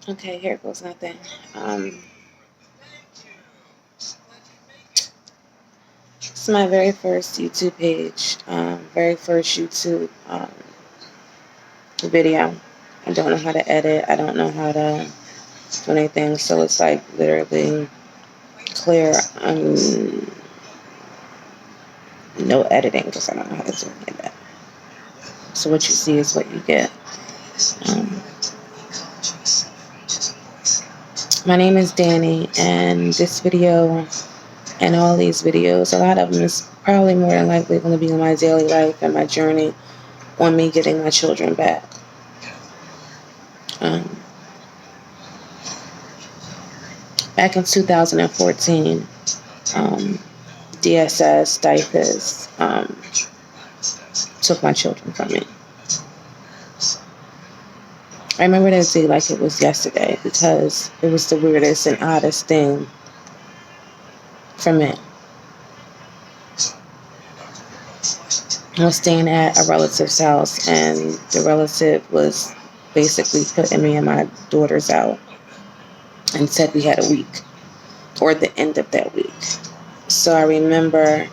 Okay, here goes nothing. It's my very first YouTube page, very first YouTube video. I don't know how to edit. I don't know how to do anything. So it's like literally clear, no editing because I don't know how to do any of that. So what you see is what you get. Um, my name is Danny, and this video and all these videos, a lot of them is probably more than likely going to be on my daily life and my journey on me getting my children back. Um, Back in 2014, DSS, DIFAS, took my children from me. I remember that day like it was yesterday because it was the weirdest and oddest thing for me. I was staying at a relative's house, and the relative was basically putting me and my daughters out and said we had a week or the end of that week. So I remember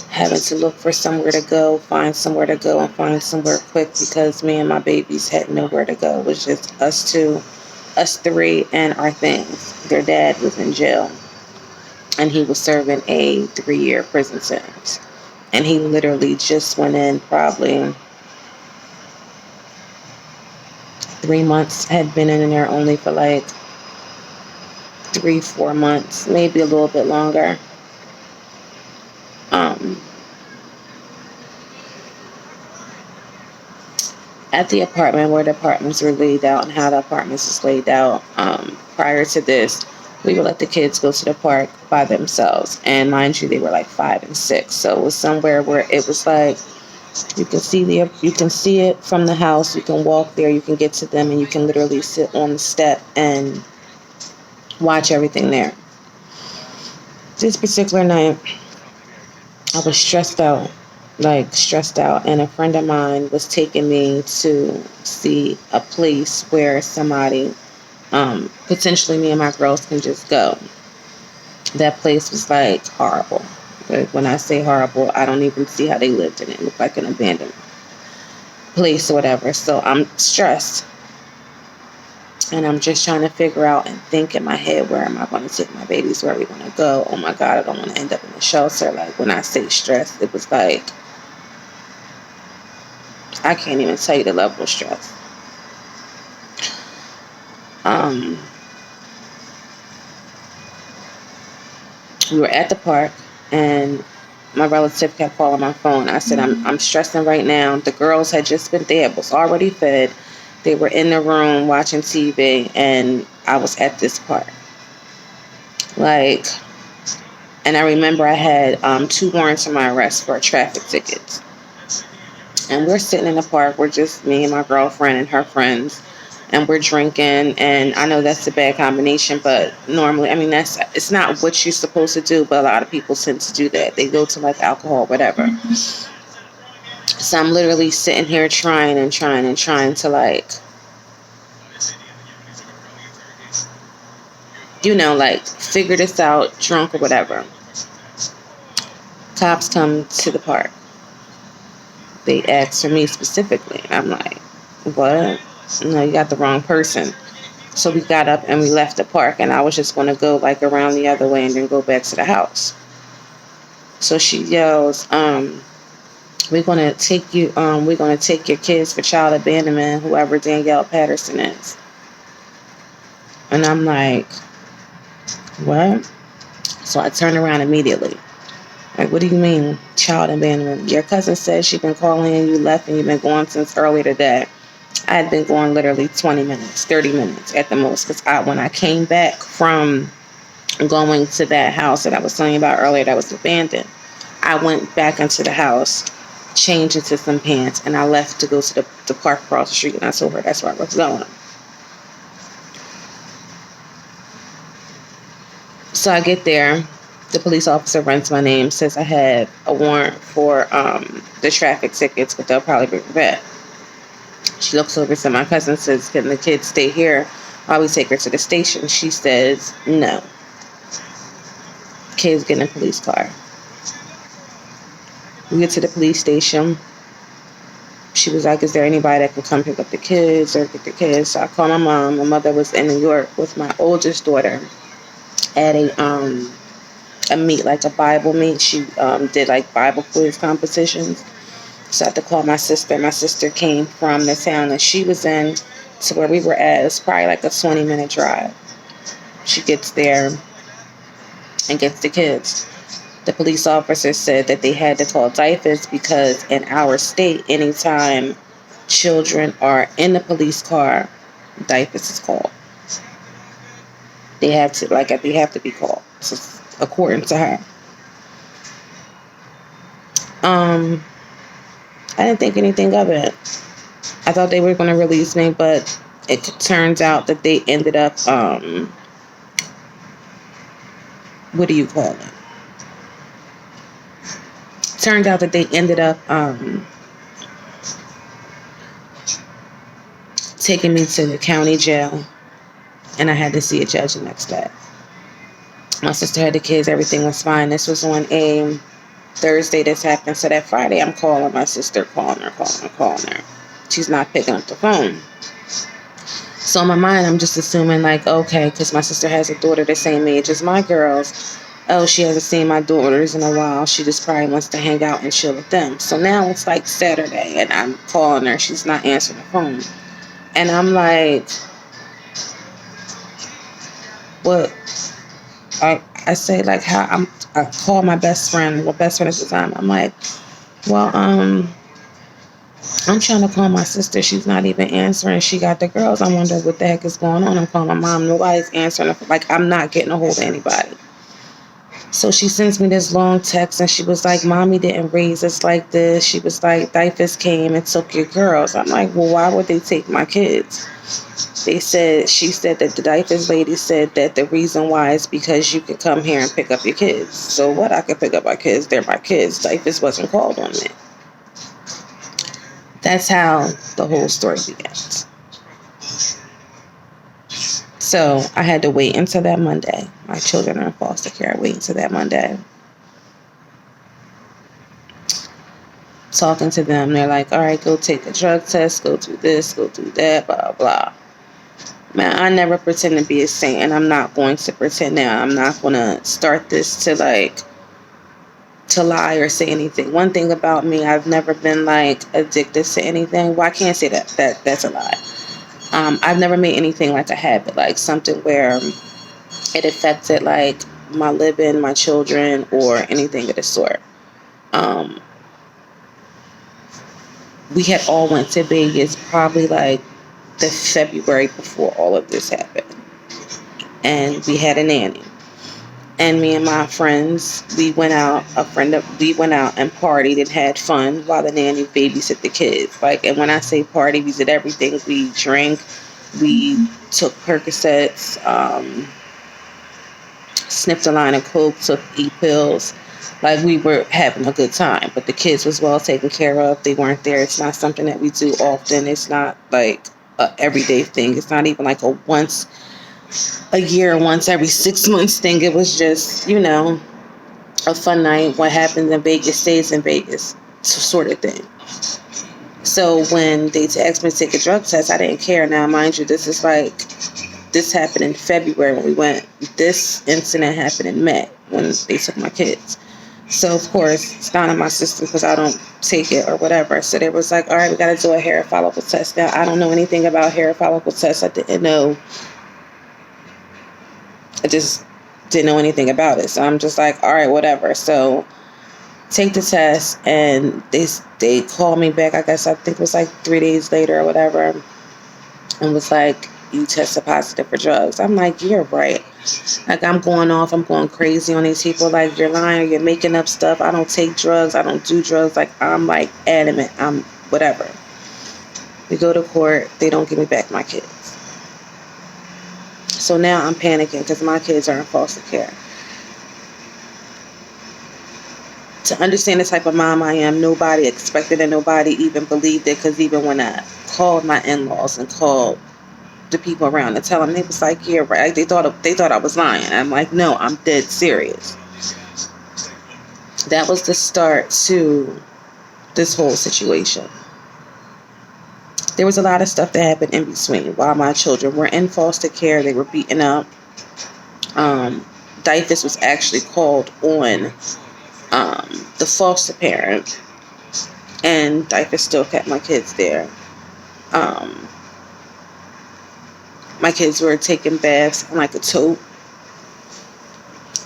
having to look for somewhere to go, find somewhere to go, and find somewhere quick because me and my babies had nowhere to go. It was just us two, us three, and our things. Their dad was in jail, and he was serving a 3-year prison sentence. And he literally just went in probably 3 months, had been in there only for like 3-4 months, maybe a little bit longer. At the apartment, where the apartments were laid out and how the apartments is laid out, prior to this, we would let the kids go to the park by themselves. And mind you, they were like 5 and 6. So it was somewhere where it was like you can see it from the house. You can walk there, you can get to them, and you can literally sit on the step and watch everything there. This particular night, I was stressed out, and a friend of mine was taking me to see a place where somebody, potentially me and my girls can just go. That place was like horrible. Like, when I say horrible, I don't even see how they lived in it. It looked like an abandoned place or whatever. So I'm stressed. And I'm just trying to figure out and think in my head, where am I going to take my babies? Where are we going to go? Oh my God, I don't want to end up in a shelter. Like, when I say stress, it was like, I can't even tell you the level of stress. We were at the park, and my relative kept calling my phone. I said, I'm stressing right now. The girls had just been there, was already fed. They were in the room watching TV, and I was at this park. Like, and I remember I had 2 warrants for my arrest for traffic tickets. And we're sitting in the park. We're just me and my girlfriend and her friends. And we're drinking. And I know that's a bad combination, but normally, I mean, it's not what you're supposed to do, but a lot of people tend to do that. They go to like alcohol, whatever. So I'm literally sitting here trying to like, like figure this out, drunk or whatever. Cops come to the park. They asked for me specifically. And I'm like, what? No, you got the wrong person. So we got up and we left the park, and I was just going to go like around the other way and then go back to the house. So she yells, we're going to take your kids for child abandonment, whoever Danielle Patterson is. And I'm like, what? So I turned around immediately. Like, what do you mean, child abandonment? Your cousin said she's been calling and you left and you've been gone since earlier today. I had been going literally 20 minutes, 30 minutes at the most. Because when I came back from going to that house that I was telling you about earlier that was abandoned, I went back into the house, changed into some pants, and I left to go to the park across the street. And I told her that's where I was going. So I get there. The police officer runs my name, says I had a warrant for the traffic tickets, but they'll probably bring it back. She looks over to my cousin, says, can the kids stay here While we take her to the station, she says, no. Kids get in a police car. We get to the police station. She was like, is there anybody that can come pick up the kids or get the kids? So I called my mom. My mother was in New York with my oldest daughter at a meet, like a Bible meet. She did like Bible quiz competitions. So I had to call my sister. My sister came from the town that she was in to where we were at. It was probably like a 20-minute drive. She gets there and gets the kids. The police officer said that they had to call DIFAS because in our state, anytime children are in the police car, DIFAS is called. They have to be called, so, according to her. I didn't think anything of it. I thought they were going to release me, but it turns out that they ended up, what do you call it? Turned out that they ended up taking me to the county jail, and I had to see a judge the next day. My sister had the kids, everything was fine. This was on a Thursday this happened, so that Friday I'm calling my sister, calling her. She's not picking up the phone. So in my mind, I'm just assuming like, okay, because my sister has a daughter the same age as my girls. Oh, she hasn't seen my daughters in a while. She just probably wants to hang out and chill with them. So now it's like Saturday, and I'm calling her. She's not answering the phone. And I'm like, what? I say like I call my best friend at the time. I'm like, well, I'm trying to call my sister. She's not even answering. She got the girls. I'm wondering what the heck is going on. I'm calling my mom. Nobody's answering. Like, I'm not getting a hold of anybody. So she sends me this long text, and she was like, Mommy didn't raise us like this. She was like, DIFAS came and took your girls. I'm like, well, why would they take my kids? She said that the DIFAS lady said that the reason why is because you could come here and pick up your kids. So what? I could pick up my kids. They're my kids. DIFAS wasn't called on me. That's how the whole story begins. So I had to wait until that Monday. My children are in foster care. I wait until that Monday. Talking to them, they're like, all right, go take a drug test, go do this, go do that, blah, blah. Man, I never pretend to be a saint, and I'm not going to pretend now. I'm not going to start this to lie or say anything. One thing about me, I've never been like addicted to anything. Well, I can't say that. That's a lie. I've never made anything like a habit, like something where it affected like my living, my children, or anything of the sort. We had all went to Vegas probably like the February before all of this happened, and we had a nanny. And me and my friends, we went out and partied and had fun while the nanny babysit the kids. Like, and when I say party, we did everything. We drank, we took Percocets, sniffed a line of coke, took e-pills. Like, we were having a good time, but the kids was well taken care of. They weren't there. It's not something that we do often. It's not like a everyday thing. It's not even like a once a year, once every 6 months thing. It was just, a fun night. What happens in Vegas stays in Vegas, sort of thing. So when they asked me to take a drug test, I didn't care. Now, mind you, this happened in February when we went. This incident happened in May when they took my kids. So, of course, it's not in my system because I don't take it or whatever. So they was like, all right, we got to do a hair follicle test. Now, I don't know anything about hair follicle tests. I just didn't know anything about it. So I'm just like, all right, whatever. So take the test, and they called me back. I think it was like 3 days later or whatever, and was like, you tested positive for drugs. I'm like, you're right. Like, I'm going crazy on these people. Like, you're lying, you're making up stuff. I don't take drugs. I don't do drugs. Like, I'm like adamant. I'm whatever. We go to court. They don't give me back my kids. So now I'm panicking because my kids are in foster care. To understand the type of mom I am, nobody expected it, nobody even believed it, because even when I called my in-laws and called the people around to tell them. They was like, yeah, right. They thought I was lying. I'm like, no, I'm dead serious. That was the start to this whole situation. There was a lot of stuff that happened in between while my children were in foster care. They were beaten up. DIFUS was actually called on the foster parent, and DIFUS still kept my kids there. My kids were taking baths in like a tote.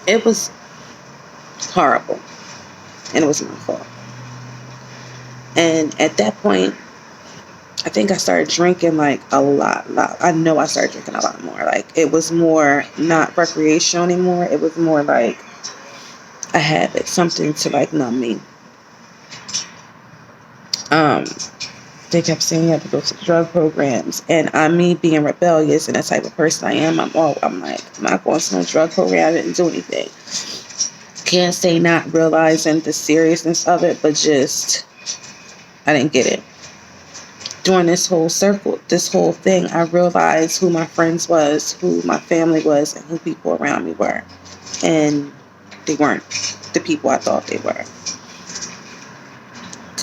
It was horrible, and it was my fault. And at that point, I think I started drinking like a lot. I know I started drinking a lot more. Like, it was more not recreational anymore. It was more like a habit, something to like numb me. They kept saying you have to go to drug programs, and me being rebellious and the type of person I am, I'm like, I'm not going to no drug program. I didn't do anything. Can't say not realizing the seriousness of it, but just I didn't get it. During this whole thing, I realized who my friends was, who my family was, and who people around me were. And they weren't the people I thought they were.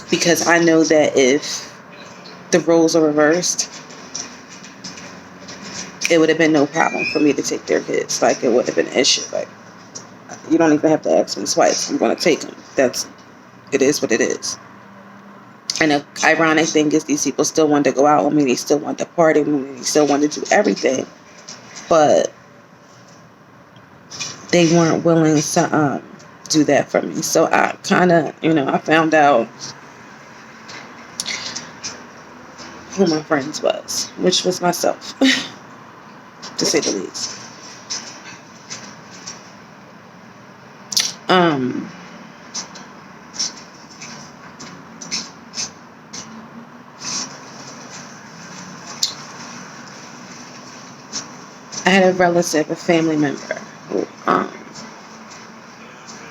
Because I know that if the roles are reversed, it would have been no problem for me to take their kids. Like, it would have been an issue. Like, you don't even have to ask me twice. I'm going to take them. It is what it is. And the ironic thing is, these people still wanted to go out with me. They still wanted to party with me. They still wanted to do everything. But they weren't willing to do that for me. So I kind of, I found out who my friends was, which was myself, to say the least. I had a relative, a family member, who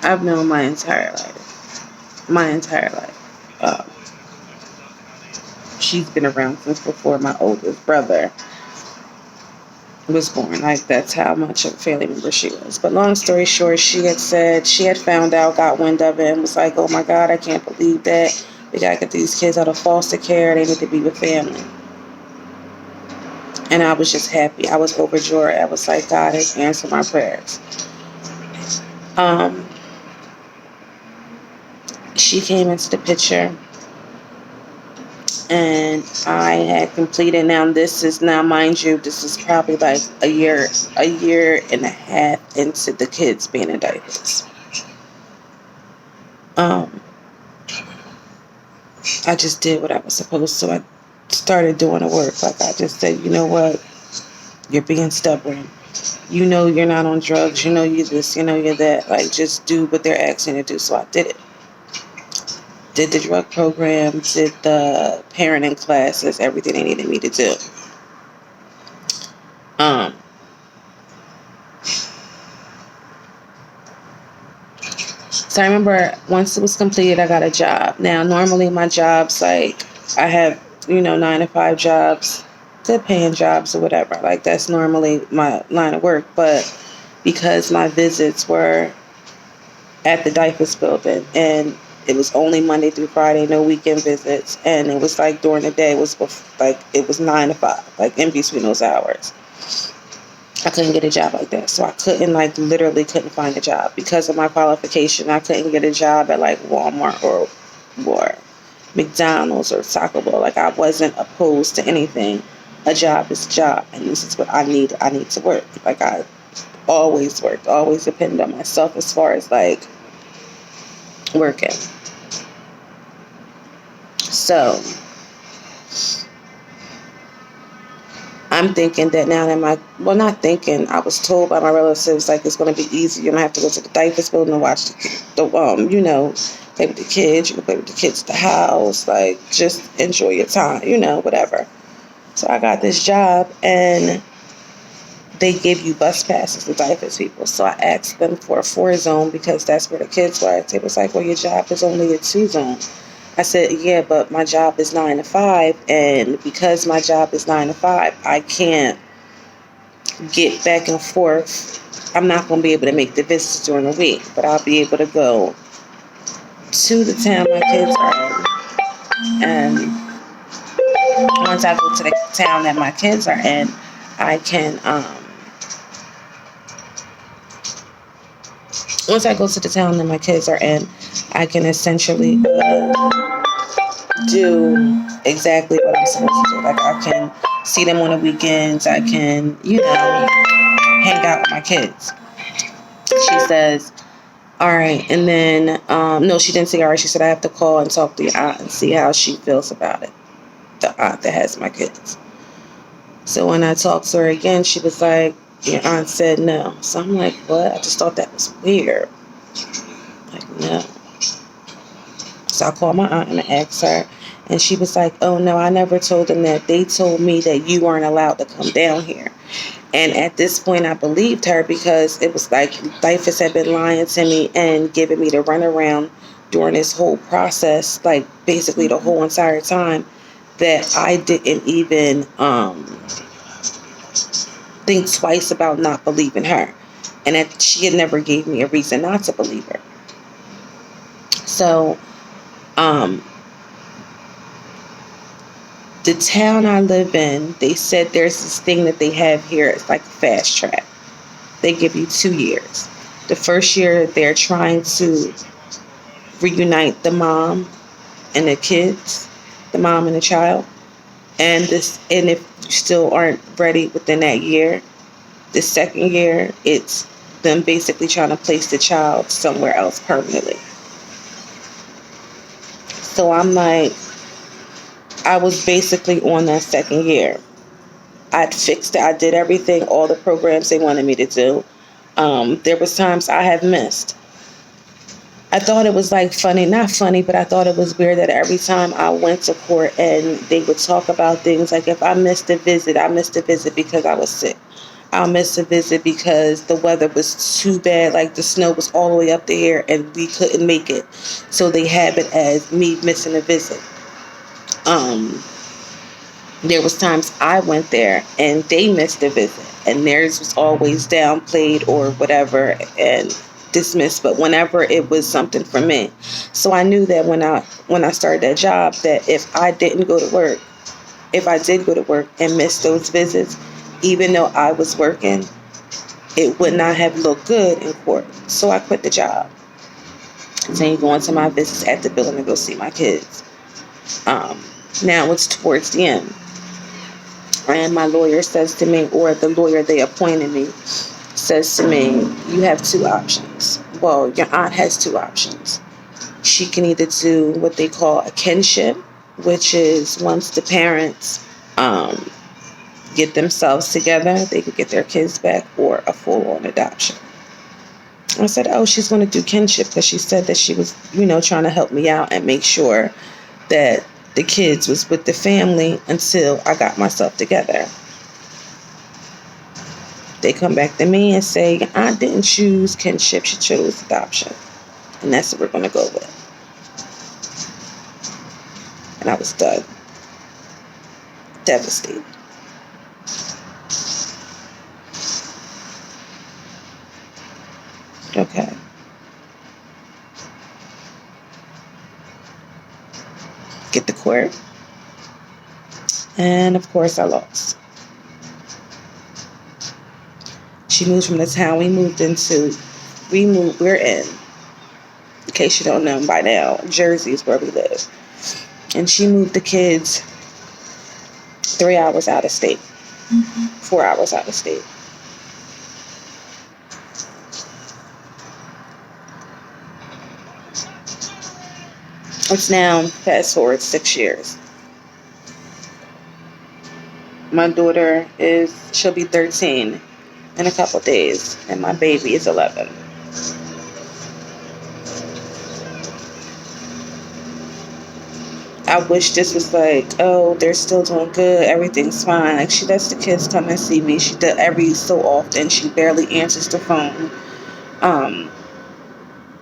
I've known my entire life. She's been around since before my oldest brother was born. Like, that's how much of a family member she was. But long story short, she had found out, got wind of it, and was like, oh my God, I can't believe that. We gotta get these kids out of foster care. They need to be with family. And I was just happy. I was overjoyed. I was like, God has answered my prayers. She came into the picture, and I had completed. Mind you, this is probably like a year and a half into the kids being in diapers. I just did what I was supposed to. I started doing the work. Like, I just said, you know what? You're being stubborn. You know you're not on drugs. You know you're this. You know you're that. Like, just do what they're asking you to do. So I did it. Did the drug program. Did the parenting classes. Everything they needed me to do. So I remember once it was completed, I got a job. Now, normally my jobs, like, I have, 9 to 5 jobs, good paying jobs or whatever. Like, that's normally my line of work. But because my visits were at the DIFUS building, and it was only Monday through Friday, no weekend visits, and it was like during the day, it was 9 to 5, like in between those hours. I couldn't get a job like that. So I literally couldn't find a job. Because of my qualification, I couldn't get a job at like Walmart or McDonald's or Taco Bell. Like, I wasn't opposed to anything. A job is a job, and this is what I need. I need to work. Like, I always worked, always depended on myself as far as like working. So I'm thinking that now that not thinking, I was told by my relatives, like, it's going to be easy. You don't have to go to the DIFUS building and watch play with the kids. You can play with the kids at the house. Like, just enjoy your time, whatever. So I got this job, and they give you bus passes, the DIFUS people. So I asked them for a 4 zone because that's where the kids were. They was like, well, your job is only a 2 zone. I said, yeah, but my job is 9 to 5. And because my job is 9 to 5, I can't get back and forth. I'm not going to be able to make the visits during the week, but I'll be able to go to the town my kids are in. And once I go to the town that my kids are in, I can, once I go to the town that my kids are in, I can essentially do exactly what I'm supposed to do. Like, I can see them on the weekends. I can, hang out with my kids. She says, all right. And then, no, she didn't say all right. She said, I have to call and talk to your aunt and see how she feels about it. The aunt that has my kids. So when I talked to her again, she was like, your aunt said no. So I'm like, what? I just thought that was weird. Like, no. So I called my aunt and I asked her, and she was like, oh no, I never told them that. They told me that you weren't allowed to come down here. And at this point, I believed her, because it was like Dyfus had been lying to me and giving me the runaround during this whole process, like basically the whole entire time, that I didn't even think twice about not believing her. And that she had never gave me a reason not to believe her. So, the town I live in, they said there's this thing that they have here. It's like a fast track. They give you 2 years. The first year, they're trying to reunite the mom and the kids, the mom and the child. And if you still aren't ready within that year, the second year, it's them basically trying to place the child somewhere else permanently. So I'm like, I was basically on that second year. I'd fixed it. I did everything, all the programs they wanted me to do. There was times I have missed. I thought it was like funny, not funny, but I thought it was weird that every time I went to court and they would talk about things like, if I missed a visit, I missed a visit because I was sick. I'll miss a visit because the weather was too bad, like the snow was all the way up there and we couldn't make it. So they have it as me missing a visit. There was times I went there and they missed a visit, and theirs was always downplayed or whatever and dismissed. But whenever it was something for me, so I knew that when I started that job, that if I didn't go to work, if I did go to work and miss those visits, even though I was working, it would not have looked good in court. So I quit the job. Continued going to my visits at the building to go see my kids. Now it's towards the end. And my lawyer says to me, or the lawyer they appointed me, says to me, you have 2 options. Well, your aunt has 2 options. She can either do what they call a kinship, which is once the parents get themselves together, they could get their kids back, or a full-on adoption. I said, oh, she's going to do kinship, because she said that she was, trying to help me out and make sure that the kids was with the family until I got myself together. They come back to me and say, I didn't choose kinship, she chose adoption. And that's what we're going to go with. And I was done. Devastated. Okay. Get the court. And of course I lost. She moved from the town we're in case you don't know by now, Jersey is where we live. And she moved the kids 3 hours out of state. 4 hours out of state. It's now fast forward 6 years. My daughter she'll be 13 in a couple days, and my baby is 11. I wish this was like, oh, they're still doing good, everything's fine. Like, she lets the kids come and see me. She does every so often. She barely answers the phone.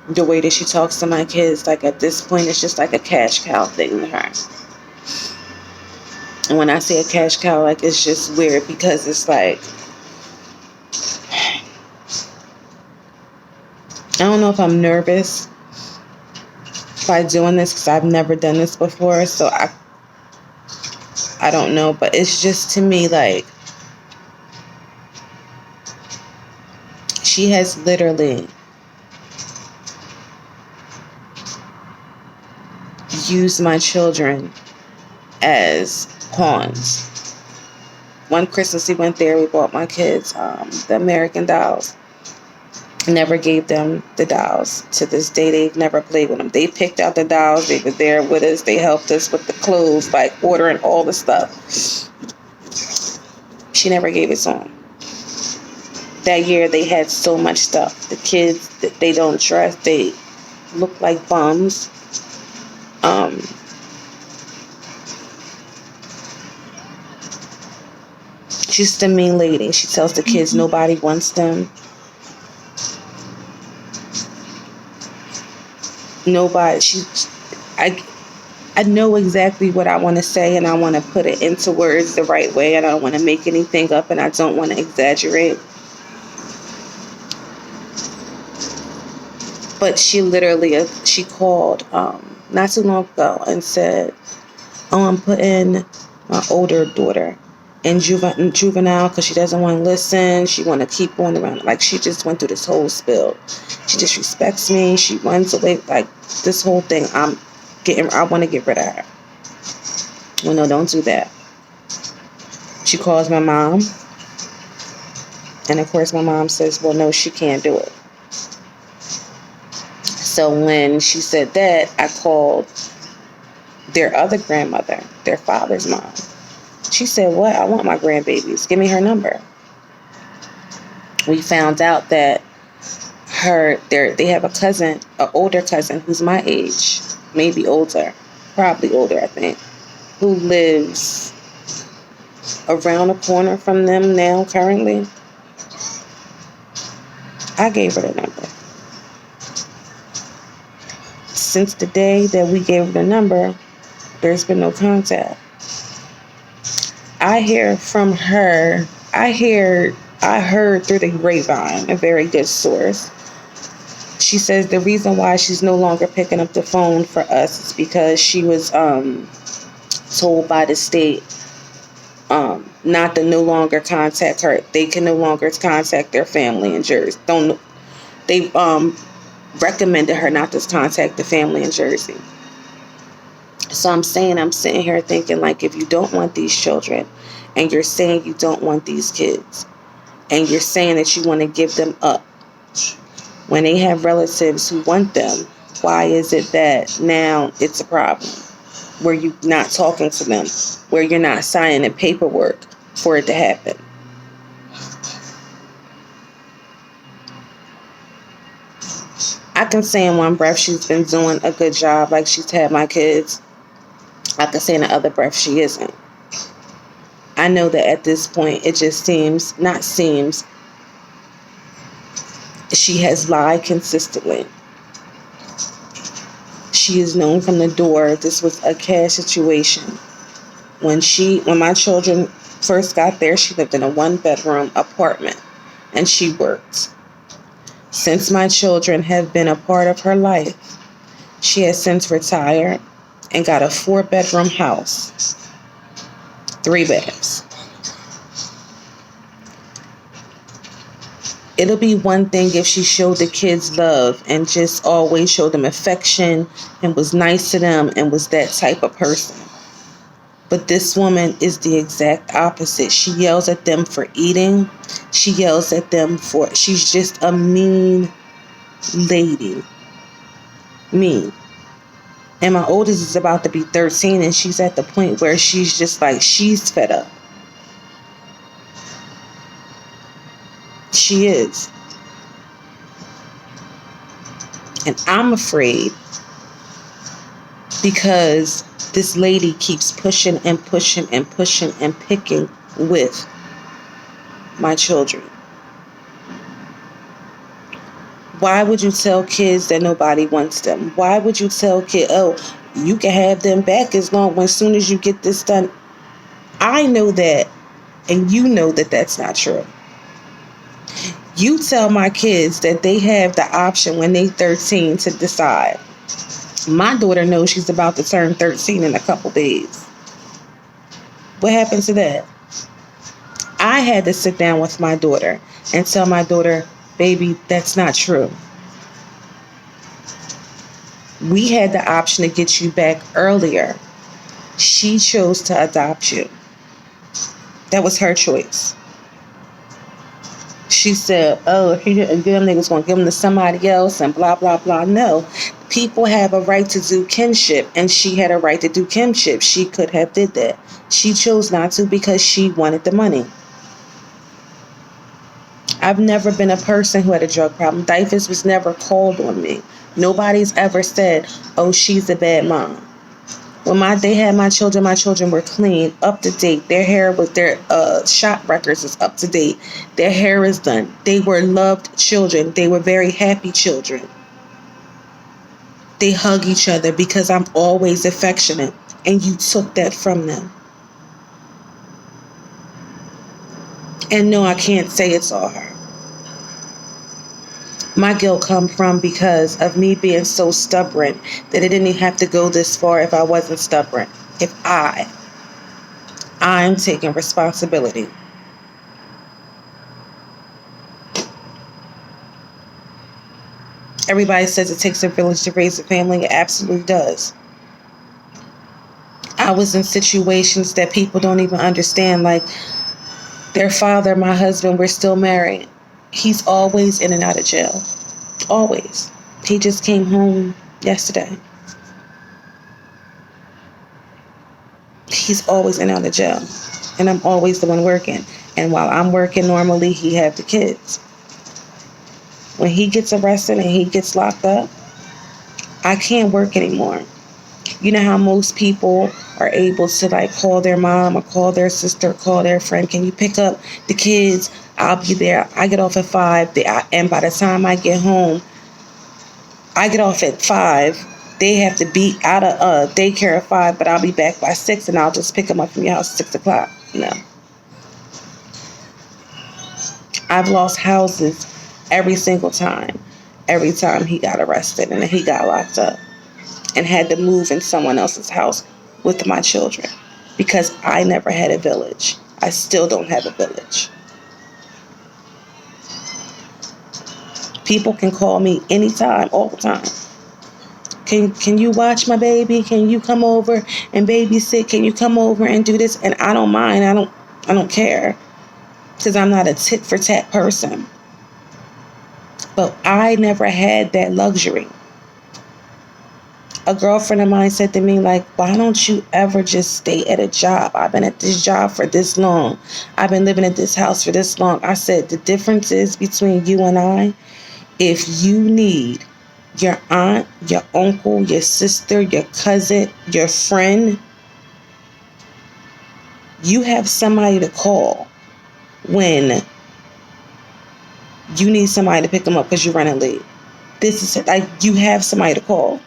The way that she talks to my kids, like at this point, it's just like a cash cow thing to her. And when I say a cash cow, like, it's just weird because it's like, I don't know if I'm nervous by doing this because I've never done this before. So I don't know. But it's just, to me, like, she has literally used my children as pawns. One Christmas we went there, we bought my kids the American dolls. Never gave them the dolls. To this day, they've never played with them. They picked out the dolls. They were there with us. They helped us with the clothes, like ordering all the stuff. She never gave it to them. That year, they had so much stuff. The kids that they don't trust, they look like bums. She's the mean lady. She tells the kids nobody wants them. Nobody. I know exactly what I want to say, and I want to put it into words the right way, and I don't want to make anything up, and I don't want to exaggerate. But she literally, she called not too long ago and said, "Oh, I'm putting my older daughter in juvenile because she doesn't want to listen. She want to keep going around." Like, she just went through this whole spill. She disrespects me. She runs away. Like, this whole thing. I want to get rid of her. Well, no, don't do that. She calls my mom. And of course, my mom says, well, no, she can't do it. So when she said that, I called their other grandmother, their father's mom. She said, what? I want my grandbabies. Give me her number. We found out that they have a cousin, an older cousin who's my age, maybe older, probably older, I think, who lives around the corner from them now currently. I gave her the number. Since the day that we gave her the number, there's been no contact. I hear from her, I heard through the grapevine, a very good source. She says the reason why she's no longer picking up the phone for us is because she was told by the state not to no longer contact her. They can no longer contact their family in Jersey. They recommended her not to contact the family in Jersey. So I'm sitting here thinking, like, if you don't want these children, and you're saying you don't want these kids, and you're saying that you want to give them up, when they have relatives who want them, why is it that now it's a problem? Where you're not talking to them, where you're not signing the paperwork for it to happen. I can say in one breath she's been doing a good job, like she's had my kids. I can say in the other breath she isn't. I know that at this point it just she has lied consistently. She is known from the door. This was a cash situation. When my children first got there, she lived in a 1-bedroom apartment and she worked. Since my children have been a part of her life, she has since retired and got a 4-bedroom house, 3 beds. It'll be one thing if she showed the kids love and just always showed them affection and was nice to them and was that type of person. But this woman is the exact opposite. She yells at them for eating. She yells at them she's just a mean lady. Mean. And my oldest is about to be 13 and she's at the point where she's just like, she's fed up. She is. And I'm afraid because this lady keeps pushing and pushing and pushing and picking with my children. Why would you tell kids that nobody wants them? Why would you tell kids, oh, you can have them back as soon as you get this done? I know that, and you know that that's not true. You tell my kids that they have the option when they're 13 to decide. My daughter knows she's about to turn 13 in a couple days. What happened to that? I had to sit down with my daughter and tell my daughter, baby, that's not true. We had the option to get you back earlier. She chose to adopt you. That was her choice. She said, oh, if he didn't give them, they was going to give them to somebody else and blah, blah, blah. No. People have a right to do kinship, and she had a right to do kinship. She could have did that. She chose not to because she wanted the money. I've never been a person who had a drug problem. DYFS was never called on me. Nobody's ever said, oh, she's a bad mom. When they had my children were clean, up to date. Their hair was, their shop records is up to date. Their hair is done. They were loved children. They were very happy children. They hug each other because I'm always affectionate, and you took that from them. And no, I can't say it's all her. My guilt come from because of me being so stubborn that it didn't even have to go this far if I wasn't stubborn. If I'm taking responsibility. Everybody says it takes a village to raise a family. It absolutely does. I was in situations that people don't even understand, like their father, my husband, we're still married. He's always in and out of jail. Always. He just came home yesterday. He's always in and out of jail. And I'm always the one working. And while I'm working normally, he had the kids. When he gets arrested and he gets locked up, I can't work anymore. You know how most people are able to like call their mom or call their sister, call their friend, can you pick up the kids? I'll be there. I get off at 5. And by the time I get home, I get off at 5. They have to be out of daycare at 5, but I'll be back by 6 and I'll just pick them up from your house at 6 o'clock. No. I've lost houses every single time. Every time he got arrested and he got locked up and had to move in someone else's house with my children because I never had a village. I still don't have a village. People can call me anytime, all the time. Can you watch my baby? Can you come over and babysit? Can you come over and do this? And I don't mind. I don't care because I'm not a tit for tat person. But I never had that luxury. A girlfriend of mine said to me, like, why don't you ever just stay at a job? I've been at this job for this long. I've been living at this house for this long. I said, the difference is between you and I, if you need your aunt, your uncle, your sister, your cousin, your friend, you have somebody to call when you need somebody to pick them up because you're running late. This is like you have somebody to call.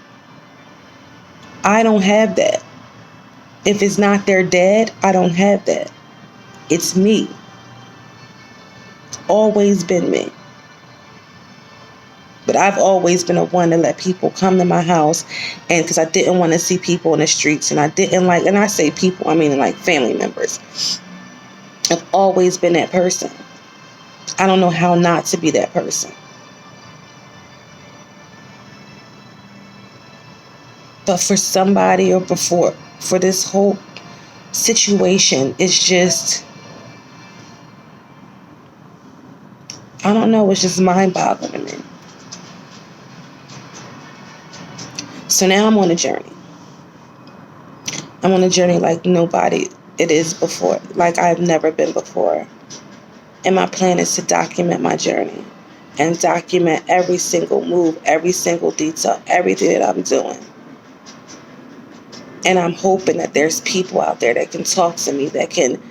I don't have that. If it's not their dad, I don't have that. It's me. Always been me. But I've always been a one to let people come to my house, and because I didn't want to see people in the streets, and I didn't like, and I say people, I mean like family members. I've always been that person. I don't know how not to be that person. But for somebody or for this whole situation, it's just, I don't know, it's just mind-boggling to me. So now I'm on a journey. I'm on a journey like nobody it is before, like I've never been before. And my plan is to document my journey and document every single move, every single detail, everything that I'm doing. And I'm hoping that there's people out there that can talk to me, that can.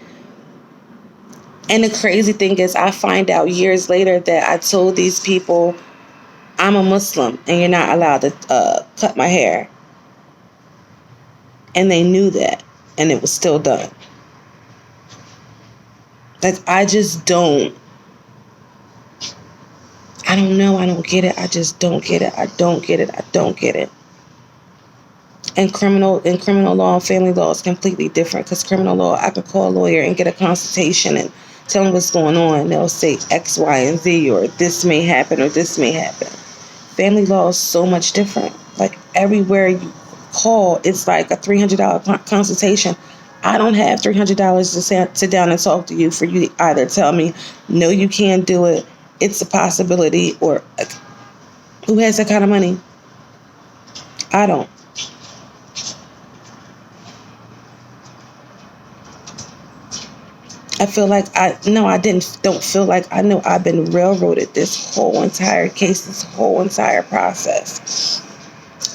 And the crazy thing is, I find out years later that I told these people I'm a Muslim and you're not allowed to cut my hair. And they knew that, and it was still done. Like, I just don't. I don't know. I don't get it. I just don't get it. I don't get it. I don't get it. And criminal law and family law is completely different, because criminal law, I can call a lawyer and get a consultation and tell them what's going on. They'll say X, Y, and Z, or this may happen, or this may happen. Family law is so much different. Like, everywhere you call, it's like a $300 consultation. I don't have $300 to sit down and talk to you for you to either tell me, no, you can't do it, it's a possibility, or who has that kind of money? I don't. I feel like don't feel like I know I've been railroaded this whole entire case, this whole entire process.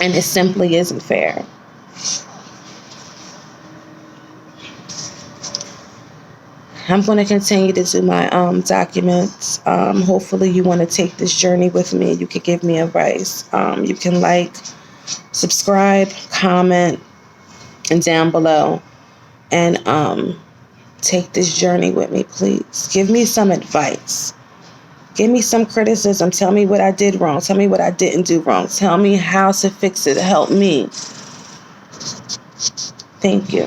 And it simply isn't fair. I'm going to continue to do my documents. Hopefully you want to take this journey with me. You can give me advice. You can like, subscribe, comment, and down below. And take this journey with me, please. Give me some advice. Give me some criticism. Tell me what I did wrong. Tell me what I didn't do wrong. Tell me how to fix it. Help me. Thank you.